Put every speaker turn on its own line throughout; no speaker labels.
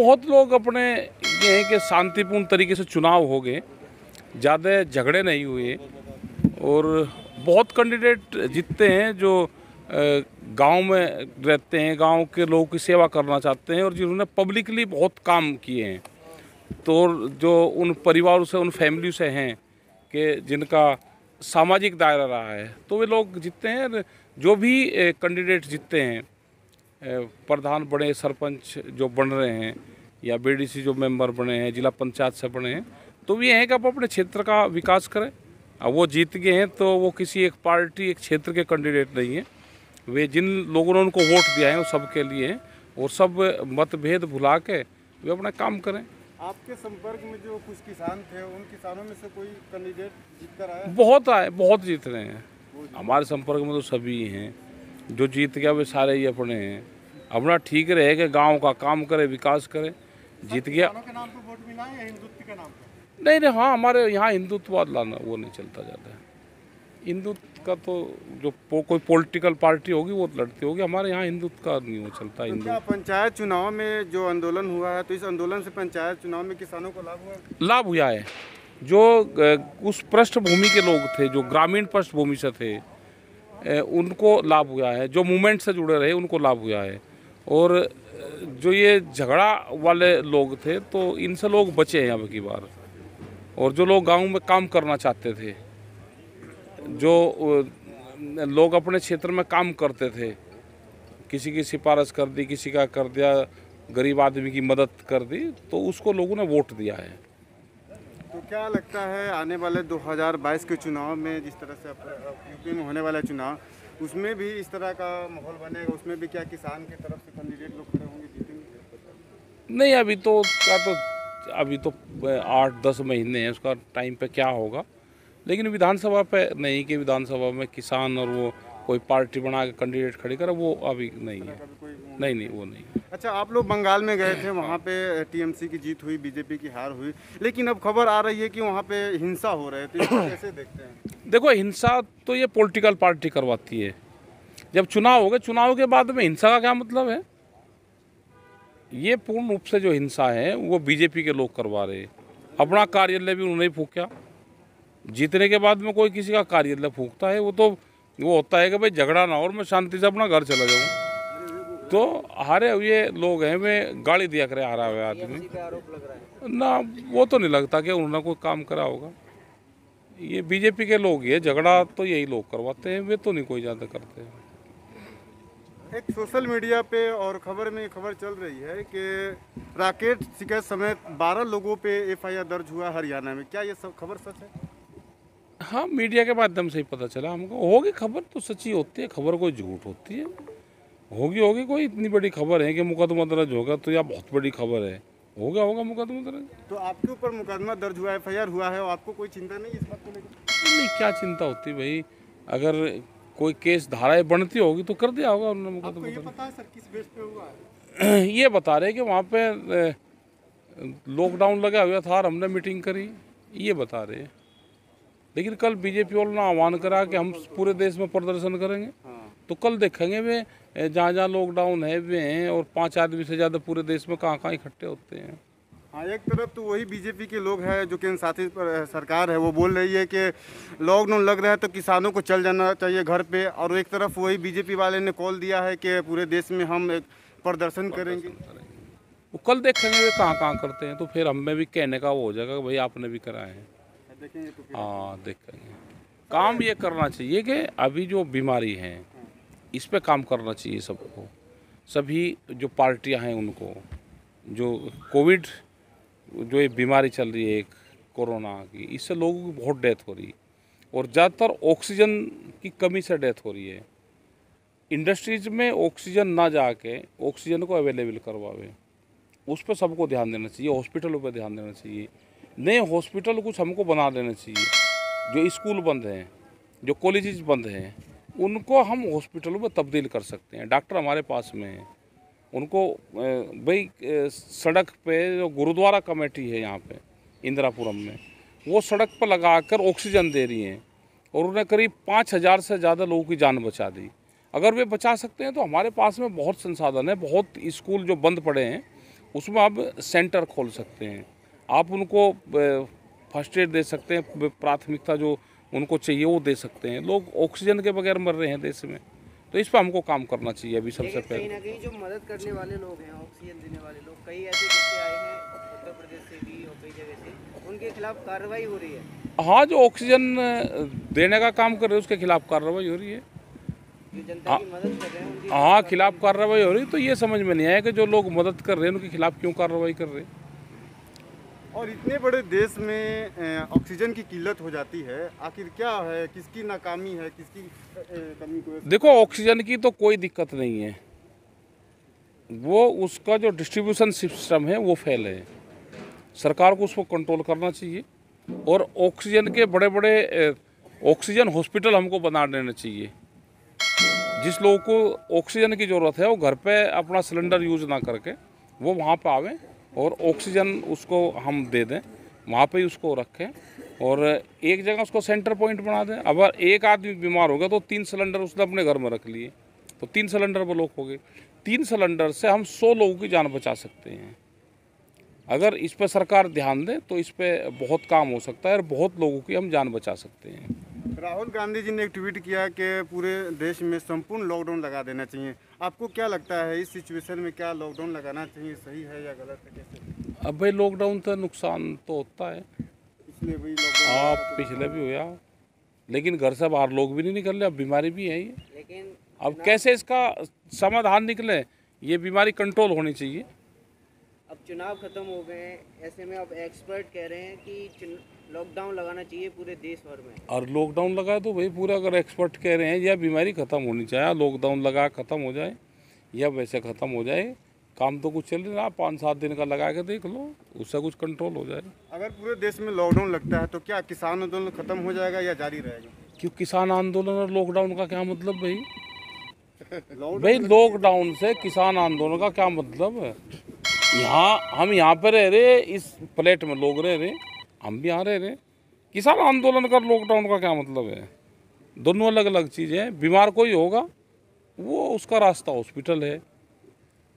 बहुत लोग अपने ये है कि शांतिपूर्ण तरीके से चुनाव हो गए, ज़्यादा झगड़े नहीं हुए और बहुत कैंडिडेट जीतते हैं जो गांव में रहते हैं, गांव के लोगों की सेवा करना चाहते हैं और जिन्होंने पब्लिकली बहुत काम किए हैं। तो जो उन परिवारों से, उन फैमिली से हैं कि जिनका सामाजिक दायरा रहा है, तो वे लोग जीतते हैं। जो भी कैंडिडेट जीतते हैं, प्रधान बने, सरपंच जो बन रहे हैं या बीडीसी जो मेंबर बने हैं, जिला पंचायत से बने हैं, तो ये है कि आप अपने क्षेत्र का विकास करें। अब वो जीत गए हैं तो वो किसी एक पार्टी, एक क्षेत्र के कैंडिडेट नहीं हैं। वे जिन लोगों ने उनको वोट दिया है वो सबके लिए हैं और सब मतभेद भुला के वे अपना काम करें।
आपके संपर्क में जो कुछ किसान थे, उन किसानों में से कोई कैंडिडेट जीत कर आया?
बहुत आए, बहुत जीत रहे हैं। हमारे संपर्क में तो सभी हैं। जो जीत गया वे सारे ही अपने हैं। अपना ठीक रहे कि गांव का काम करे, विकास करे। जीत गया
किसानों के नाम पर वोट मिला है या हिंदुत्व के नाम पर?
नहीं, हाँ, हमारे यहाँ हिंदुत्ववाद लाना वो नहीं चलता ज़्यादा। हिंदुत्व का तो जो कोई पॉलिटिकल पार्टी होगी वो लड़ती होगी, हमारे यहाँ हिंदुत्व का नहीं वो चलता।
तो क्या पंचायत चुनाव में जो आंदोलन हुआ है, तो इस आंदोलन से पंचायत चुनाव में किसानों को लाभ हुआ?
लाभ हुआ है। जो उस पृष्ठभूमि के लोग थे, जो ग्रामीण पृष्ठभूमि से थे, उनको लाभ हुआ है। जो मूवमेंट से जुड़े रहे उनको लाभ हुआ है। और जो ये झगड़ा वाले लोग थे तो इनसे लोग बचे हैं अब की बार। और जो लोग गांव में काम करना चाहते थे, जो लोग अपने क्षेत्र में काम करते थे, किसी की सिफारिश कर दी, किसी का कर दिया, गरीब आदमी की मदद कर दी, तो उसको लोगों ने वोट दिया है।
तो क्या लगता है आने वाले 2022 के चुनाव में, जिस तरह से यूपी में होने वाला चुनाव, उसमें भी इस तरह का माहौल बनेगा? उसमें भी क्या किसान की तरफ से कैंडिडेट लोग खड़े होंगे, जीतेंगे?
नहीं, अभी तो 8-10 महीने हैं, उसका टाइम पे क्या होगा। लेकिन विधानसभा पे नहीं कि विधानसभा में किसान और वो कोई पार्टी बना के कैंडिडेट खड़ी करे, वो अभी नहीं है। नहीं, वो नहीं।
अच्छा, आप लोग बंगाल में गए थे, वहाँ पे टीएमसी की जीत हुई, बीजेपी की हार हुई, लेकिन अब खबर आ रही है कि वहाँ पे हिंसा हो रही है, तो इसको कैसे देखते हैं?
देखो, हिंसा तो ये पॉलिटिकल पार्टी करवाती है। जब चुनाव हो गए, चुनाव के बाद में हिंसा का क्या मतलब है? ये पूर्ण रूप से जो हिंसा है वो बीजेपी के लोग करवा रहे हैं। अपना कार्यालय भी उन्होंने फूंका। जीतने के बाद में कोई किसी का कार्यालय फूंकता है, वो होता है कि भाई झगड़ा ना हो और मैं शांति से अपना घर चला जाऊँ। तो हारे हुए लोग हैं, वे गाली दिया करे हारा हुआ आदमी ना। वो तो नहीं लगता कि उन्होंने कोई काम करा होगा। ये बीजेपी के लोग ही है, झगड़ा तो यही लोग करवाते हैं, वे तो नहीं कोई ज़्यादा करते हैं।
एक सोशल मीडिया पे और खबर में खबर चल रही है कि राकेश टिकैत समेत 12 लोगों पे एफआईआर दर्ज हुआ हरियाणा में। क्या ये सब खबर सच है?
हाँ, मीडिया के माध्यम से ही पता चला हमको। होगी खबर तो सच्ची होती है, खबर कोई झूठ होती है? होगी कोई इतनी बड़ी खबर है कि मुकदमा दर्ज होगा तो या बहुत बड़ी खबर है, होगा मुकदमा दर्ज।
तो आपके ऊपर मुकदमा दर्ज हुआ है, एफआईआर हुआ है, और आपको कोई चिंता नहीं इस बात को लेकर?
नहीं, क्या चिंता होती भाई? अगर कोई केस धाराएं बनती होगी तो कर दिया होगा उन्होंने मुकदमा।
आपको ये पता है सर किस बेस पे हुआ है?
ये बता रहे कि वहाँ पे लॉकडाउन लगा हुआ था और हमने मीटिंग करी, ये बता रहे। लेकिन कल बीजेपी वालों ने आह्वान करा कि हम पूरे देश में प्रदर्शन करेंगे। तो कल देखेंगे वे जहाँ लॉकडाउन है वे हैं, और 5 आदमी से ज़्यादा पूरे देश में कहाँ इकट्ठे होते हैं।
हाँ, एक तरफ तो वही बीजेपी के लोग हैं जो केंद्र शासित सरकार है, वो बोल रही है कि लॉकडाउन लग रहा है तो किसानों को चल जाना चाहिए घर पे, और एक तरफ वही बीजेपी वाले ने कॉल दिया है कि पूरे देश में हम एक प्रदर्शन करेंगे।
वो कल देखेंगे वे कहाँ करते हैं, तो फिर हमें भी कहने का वो हो जाएगा कि भाई आपने भी कराए हैं।
देखेंगे तो
हाँ, देखेंगे। काम ये करना चाहिए कि अभी जो बीमारी है इस पे काम करना चाहिए सबको, सभी जो पार्टियां हैं उनको। जो कोविड जो ये बीमारी चल रही है एक कोरोना की, इससे लोगों की बहुत डेथ हो रही है और ज़्यादातर ऑक्सीजन की कमी से डेथ हो रही है। इंडस्ट्रीज में ऑक्सीजन ना जाके ऑक्सीजन को अवेलेबल करवावे, उस पर सबको ध्यान देना चाहिए। हॉस्पिटलों पर ध्यान देना चाहिए। नए हॉस्पिटल कुछ हमको बना देना चाहिए। जो स्कूल बंद हैं, जो कॉलेजेस बंद हैं, उनको हम हॉस्पिटलों में तब्दील कर सकते हैं। डॉक्टर हमारे पास में हैं, उनको भाई सड़क पे जो गुरुद्वारा कमेटी है यहाँ पे इंदिरापुरम में, वो सड़क पर लगाकर ऑक्सीजन दे रही हैं और उन्हें करीब 5000 से ज़्यादा लोगों की जान बचा दी। अगर वे बचा सकते हैं तो हमारे पास में बहुत संसाधन है। बहुत स्कूल जो बंद पड़े हैं उसमें आप सेंटर खोल सकते हैं, आप उनको फर्स्ट एड दे सकते हैं, प्राथमिकता जो उनको चाहिए वो दे सकते हैं। लोग ऑक्सीजन के बगैर मर रहे हैं देश में, तो इस पर हमको काम करना चाहिए अभी सबसे
लेकिन कहीं
पहले।
ना कहीं जो मदद करने वाले लोग हैं, ऑक्सीजन देने वाले लोग, कई ऐसे किस्से आए हैं उत्तर प्रदेश से भी और कई जगह से, उनके खिलाफ कार्रवाई हो रही है।
हाँ, जो ऑक्सीजन देने का काम कर रहे हैं उसके खिलाफ कार्रवाई हो रही है।
जो जनता की मदद कर रहे हैं उनकी
हाँ, खिलाफ कार्रवाई हो रही, तो ये समझ में नहीं आया कि जो लोग मदद कर रहे हैं उनके खिलाफ क्यों कार्रवाई कर रहे हैं।
और इतने बड़े देश में ऑक्सीजन की किल्लत हो जाती है, आखिर क्या है, किसकी नाकामी है, किसकी कमी को?
देखो, ऑक्सीजन की तो कोई दिक्कत नहीं है, वो उसका जो डिस्ट्रीब्यूशन सिस्टम है वो फेल है। सरकार को उसको कंट्रोल करना चाहिए और ऑक्सीजन के बड़े बड़े ऑक्सीजन हॉस्पिटल हमको बना देने चाहिए। जिस लोगों को ऑक्सीजन की ज़रूरत है वो घर पे अपना सिलेंडर यूज़ ना करके वो वहाँ पे आवें और ऑक्सीजन उसको हम दे दें, वहाँ पे ही उसको रखें और एक जगह उसको सेंटर पॉइंट बना दें। अगर एक आदमी बीमार हो गया तो 3 सिलेंडर उसने अपने घर में रख लिए, तो 3 सिलेंडर ब्लॉक हो गए। 3 सिलेंडर से हम 100 लोगों की जान बचा सकते हैं। अगर इस पर सरकार ध्यान दे तो इस पर बहुत काम हो सकता है और बहुत लोगों की हम जान बचा सकते हैं।
राहुल गांधी जी ने एक ट्वीट किया कि पूरे देश में संपूर्ण लॉकडाउन लगा देना चाहिए। आपको क्या लगता है इस सिचुएशन में क्या लॉकडाउन लगाना चाहिए, सही है या गलत है, कैसे?
अब भाई लॉकडाउन तो नुकसान तो होता है,
इसलिए वही लॉकडाउन
आप पिछले भी हुआ, लेकिन घर से बाहर लोग भी नहीं निकल रहे, अब बीमारी भी है ये।
लेकिन
अब कैसे इसका समाधान निकले, ये बीमारी कंट्रोल होनी चाहिए।
अब चुनाव खत्म हो गए हैं, ऐसे में अब एक्सपर्ट कह रहे हैं कि लॉकडाउन लगाना चाहिए पूरे देश भर में।
और लॉकडाउन लगाए तो भाई पूरा, अगर एक्सपर्ट कह रहे हैं या बीमारी ख़त्म होनी चाहिए, लॉकडाउन लगा ख़त्म हो जाए या वैसे ख़त्म हो जाए, काम तो कुछ चल रहा, 5-7 दिन का लगा के देख लो, उससे कुछ कंट्रोल हो जाए।
अगर पूरे देश में लॉकडाउन लगता है तो क्या किसान आंदोलन खत्म हो जाएगा या जारी रहेगा?
क्यों किसान आंदोलन और लॉकडाउन का क्या मतलब भाई? भाई लॉकडाउन से किसान आंदोलन का क्या मतलब है? हम यहाँ पे रह रहे, इस प्लेट में लोग रह रहे, हम भी यहाँ रह रहे। किसान आंदोलन का लॉकडाउन का क्या मतलब है? दोनों अलग अलग चीज़ें हैं। बीमार कोई होगा वो उसका रास्ता हॉस्पिटल है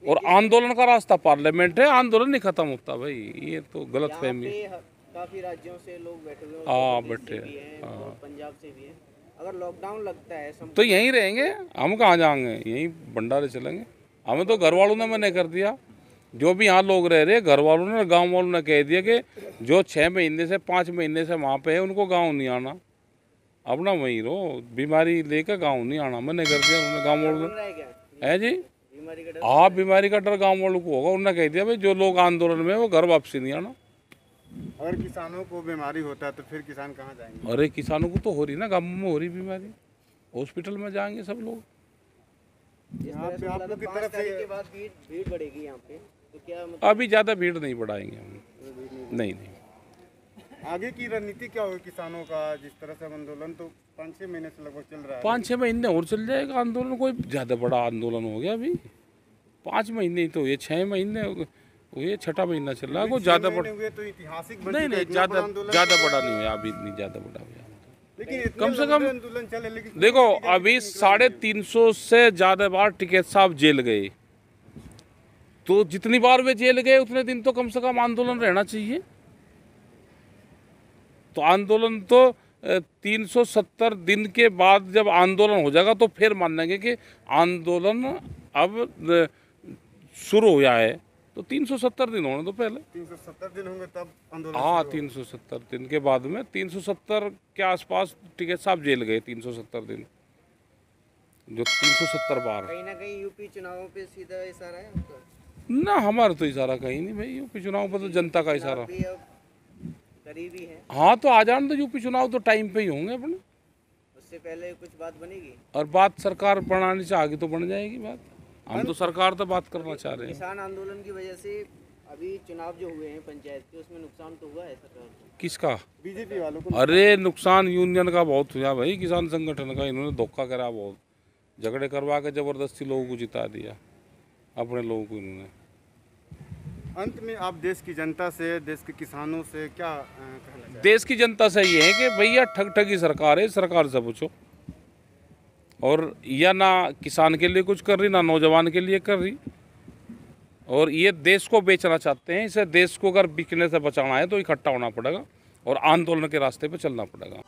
और आंदोलन का रास्ता पार्लियामेंट है। आंदोलन नहीं खत्म होता भाई, ये तो गलत फहमी है।
काफी राज्यों से लोग बैठे हुए हैं,
हाँ,
उत्तर प्रदेश
बैठे
से भी हैं
हाँ।
और पंजाब से भी हैं। अगर लॉकडाउन लगता है
तो यहीं रहेंगे, हम कहाँ जाएंगे, यहीं भंडारे चलेंगे। हमें तो घर वालों ने मना कर दिया, जो भी यहाँ लोग रह रहे, घर वालों ने, गांव वालों ने कह दिया कि जो 6 महीने से 5 महीने से वहाँ पे है उनको गांव नहीं आना, अपना वहीं रहो, बीमारी लेकर गांव नहीं आना, मैंने कर दिया उन्होंने, गांव वालों ने। है जी,
बीमारी का डर?
हाँ, बीमारी का डर गांव वालों को होगा। उन्होंने कह दिया भाई जो लोग आंदोलन में वो घर वापसी नहीं आना।
अगर किसानों को बीमारी होता है तो फिर किसान कहाँ जाएंगे?
अरे किसानों को तो हो रही ना, गाँव में हो रही बीमारी, हॉस्पिटल में जाएंगे सब लोग।
यहाँ पे आप लोग की
5
तरफ
तारीख के
से
बाद भीड़ बढ़ेगी यहाँ पे, तो क्या मतलब?
अभी ज़्यादा भीड़ नहीं बढ़ाएंगे हम, नहीं।
आगे की रणनीति क्या होगी किसानों का? जिस तरह से आंदोलन तो 5-6 महीने से लगभग चल रहा है।
5-6 महीने और चल जाएगा आंदोलन, कोई ज़्यादा बड़ा आंदोलन हो गया अभी? 5 महीने ही तो ये, 6 महीने ये 6ठा महीना चल रहा है, कोई ज़्यादा बड़ा
हुए तो ऐतिहासिक बन
नहीं,
चुका है, इतना
ज़्यादा
बड़ा आंदोलन।
ज़्यादा बड़ा नहीं हुआ अभी, इतनी ज़्यादा बड़ा हुआ।
लेकिन इतने
कम से
लंबे
कम
आंदोलन चले, लेकिन
देखो अभी 350 से ज़्यादा बार टिकैत साहब जेल गए, तो जितनी बार वे जेल गए उतने दिन तो कम से कम आंदोलन रहना चाहिए। तो आंदोलन तो 370 दिन के बाद जब आंदोलन हो जाएगा तो फिर मानेंगे कि आंदोलन अब शुरू हो है। तो 370 दिन होने तो पहले
370 दिन होंगे तब आंदोलन
हाँ,
शुरू होगा।
370 दिन के बाद में 370 के आसपास टिकैत साहब जेल गए। 370 दिन, जो 370 बार।
कहीं ना कहीं यूपी चुनावों पे सीधा इशारा है आपका?
ना, हमारा तो इशारा कहीं नहीं भाई, यूपी चुनाव पर तो जनता का इशारा।
भी अब करीबी है,
हाँ, तो आ जाने तो यूपी चुनाव तो टाइम पे ही होंगे अपने,
उससे पहले कुछ बात बनेगी?
और बात सरकार बनानी चाहेगी तो बन जाएगी बात। हम तो सरकार तो बात करना चाह रहे हैं।
किसान आंदोलन की वजह से अभी चुनाव जो हुए हैं पंचायत के, उसमें नुकसान तो हुआ है सरकार को?
किसका?
बीजेपी वालों को।
अरे नुकसान यूनियन का बहुत हुआ भाई, किसान संगठन का। इन्होंने धोखा करा, बहुत झगड़े करवा के जबरदस्ती लोगों को जिता दिया, अपने लोगों को इन्होंने।
अंत में आप देश की जनता से, देश के किसानों से क्या कहना चाहेंगे?
देश की जनता से ये है कि भैया ठग ठगी सरकार है, सरकार से पूछो। और या ना किसान के लिए कुछ कर रही, ना नौजवान के लिए कर रही। और ये देश को बेचना चाहते हैं। इसे देश को अगर बिकने से बचाना है तो इकट्ठा होना पड़ेगा और आंदोलन के रास्ते पे चलना पड़ेगा।